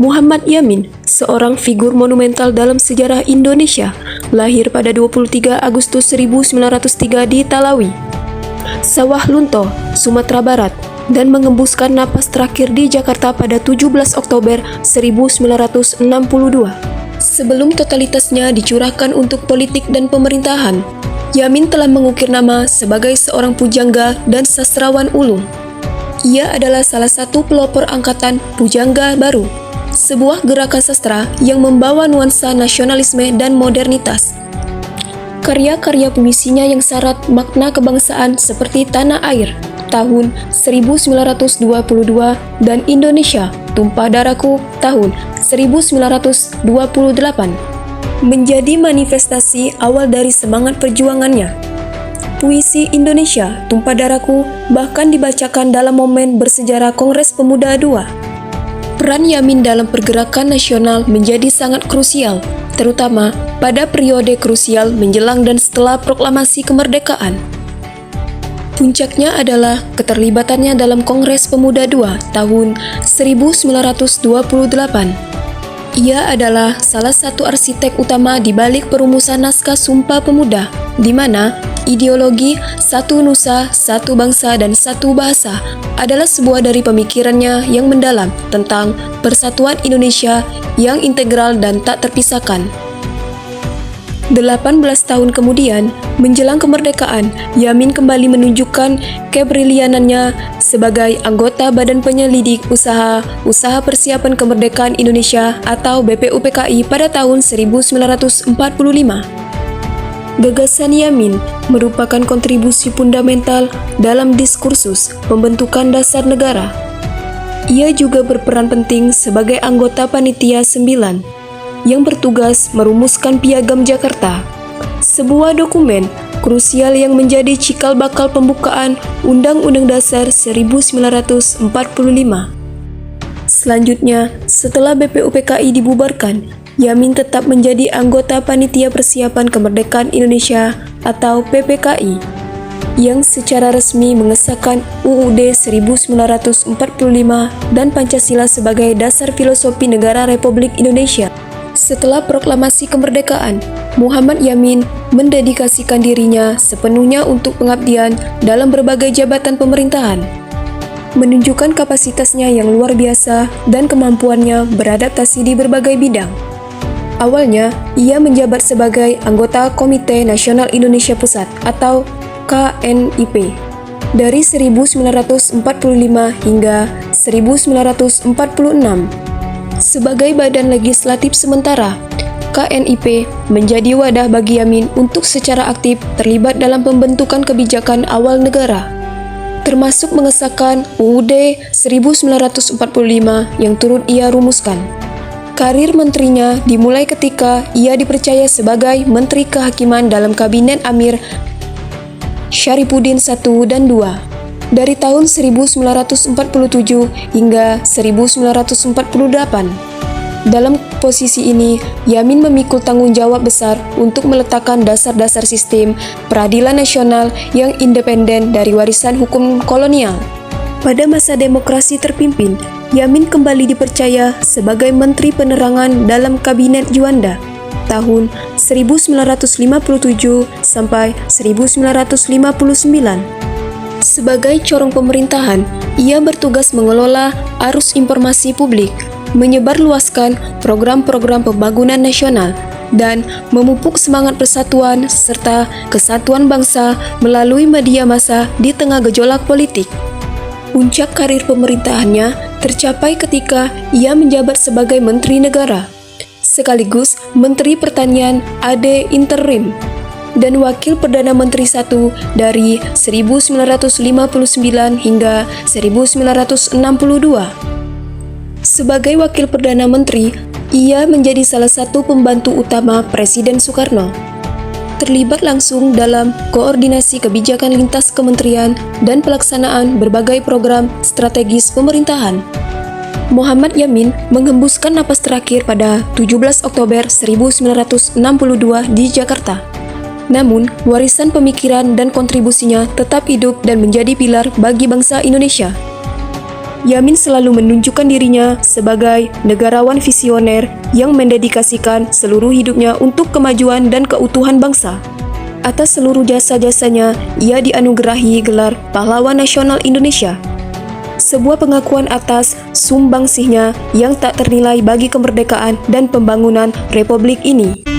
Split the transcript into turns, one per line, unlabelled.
Muhammad Yamin, seorang figur monumental dalam sejarah Indonesia, lahir pada 23 Agustus 1903 di Talawi, Sawah Lunto, Sumatera Barat, dan mengembuskan napas terakhir di Jakarta pada 17 Oktober 1962. Sebelum totalitasnya dicurahkan untuk politik dan pemerintahan, Yamin telah mengukir nama sebagai seorang pujangga dan sastrawan ulung. Ia adalah salah satu pelopor angkatan Pujangga Baru, sebuah gerakan sastra yang membawa nuansa nasionalisme dan modernitas. Karya-karya puisinya yang syarat makna kebangsaan seperti Tanah Air, tahun 1922, dan Indonesia, Tumpah Darahku, tahun 1928, menjadi manifestasi awal dari semangat perjuangannya. Puisi Indonesia, Tumpah Darahku bahkan dibacakan dalam momen bersejarah Kongres Pemuda II. Peran Yamin dalam pergerakan nasional menjadi sangat krusial, terutama pada periode krusial menjelang dan setelah proklamasi kemerdekaan. Puncaknya adalah keterlibatannya dalam Kongres Pemuda II tahun 1928. Ia adalah salah satu arsitek utama di balik perumusan naskah Sumpah Pemuda, di mana ideologi satu nusa, satu bangsa, dan satu bahasa adalah sebuah dari pemikirannya yang mendalam tentang persatuan Indonesia yang integral dan tak terpisahkan. 18 tahun kemudian, menjelang kemerdekaan, Yamin kembali menunjukkan kebrilianannya sebagai anggota Badan Penyelidik Usaha Persiapan Kemerdekaan Indonesia atau BPUPKI pada tahun 1945. Gagasan Yamin merupakan kontribusi fundamental dalam diskursus pembentukan dasar negara. Ia juga berperan penting sebagai anggota Panitia 9 yang bertugas merumuskan Piagam Jakarta, sebuah dokumen krusial yang menjadi cikal bakal pembukaan Undang-Undang Dasar 1945. Selanjutnya, setelah BPUPKI dibubarkan, Yamin tetap menjadi anggota Panitia Persiapan Kemerdekaan Indonesia atau PPKI, yang secara resmi mengesahkan UUD 1945 dan Pancasila sebagai dasar filosofi negara Republik Indonesia. Setelah proklamasi kemerdekaan, Muhammad Yamin mendedikasikan dirinya sepenuhnya untuk pengabdian dalam berbagai jabatan pemerintahan, menunjukkan kapasitasnya yang luar biasa dan kemampuannya beradaptasi di berbagai bidang. Awalnya, ia menjabat sebagai anggota Komite Nasional Indonesia Pusat atau KNIP dari 1945 hingga 1946. Sebagai badan legislatif sementara, KNIP menjadi wadah bagi Yamin untuk secara aktif terlibat dalam pembentukan kebijakan awal negara, termasuk mengesahkan UUD 1945 yang turut ia rumuskan. Karir menterinya dimulai ketika ia dipercaya sebagai Menteri Kehakiman dalam Kabinet Amir Syarifuddin I dan II. Dari tahun 1947 hingga 1948. Dalam posisi ini, Yamin memikul tanggung jawab besar untuk meletakkan dasar-dasar sistem peradilan nasional yang independen dari warisan hukum kolonial. Pada masa demokrasi terpimpin, Yamin kembali dipercaya sebagai Menteri Penerangan dalam Kabinet Juanda tahun 1957 sampai 1959. Sebagai corong pemerintahan, ia bertugas mengelola arus informasi publik, menyebarluaskan program-program pembangunan nasional, dan memupuk semangat persatuan serta kesatuan bangsa melalui media massa di tengah gejolak politik. Puncak karir pemerintahannya tercapai ketika ia menjabat sebagai Menteri Negara, sekaligus Menteri Pertanian AD Interim, dan Wakil Perdana Menteri I dari 1959 hingga 1962. Sebagai Wakil Perdana Menteri, ia menjadi salah satu pembantu utama Presiden Soekarno. Terlibat langsung dalam koordinasi kebijakan lintas kementerian dan pelaksanaan berbagai program strategis pemerintahan. Muhammad Yamin menghembuskan napas terakhir pada 17 Oktober 1962 di Jakarta. Namun, warisan pemikiran dan kontribusinya tetap hidup dan menjadi pilar bagi bangsa Indonesia. Yamin selalu menunjukkan dirinya sebagai negarawan visioner yang mendedikasikan seluruh hidupnya untuk kemajuan dan keutuhan bangsa. Atas seluruh jasa-jasanya, ia dianugerahi gelar Pahlawan Nasional Indonesia. Sebuah pengakuan atas sumbangsihnya yang tak ternilai bagi kemerdekaan dan pembangunan Republik ini.